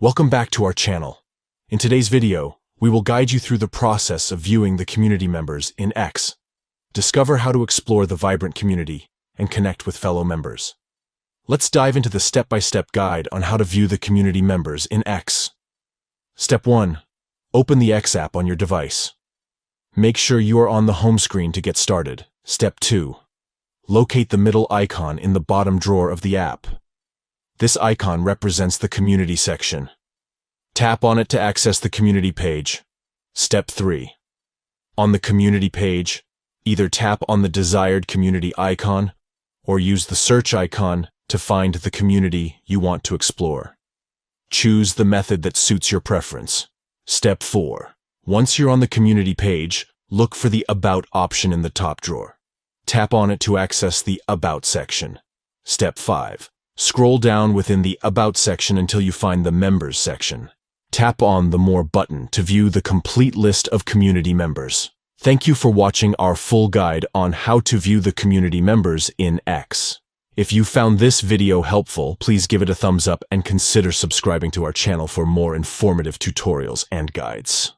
Welcome back to our channel. In today's video, we will guide you through the process of viewing the community members in X. Discover how to explore the vibrant community and connect with fellow members. Let's dive into the step-by-step guide on how to view the community members in X. Step 1. Open the X app on your device. Make sure you are on the home screen to get started. Step 2. Locate the middle icon in the bottom drawer of the app. This icon represents the community section. Tap on it to access the community page. Step 3. On the community page, either tap on the desired community icon or use the search icon to find the community you want to explore. Choose the method that suits your preference. Step 4. Once you're on the community page, look for the About option in the top drawer. Tap on it to access the About section. Step 5. Scroll down within the About section until you find the Members section. Tap on the More button to view the complete list of community members. Thank you for watching our full guide on how to view the community members in X. If you found this video helpful, please give it a thumbs up and consider subscribing to our channel for more informative tutorials and guides.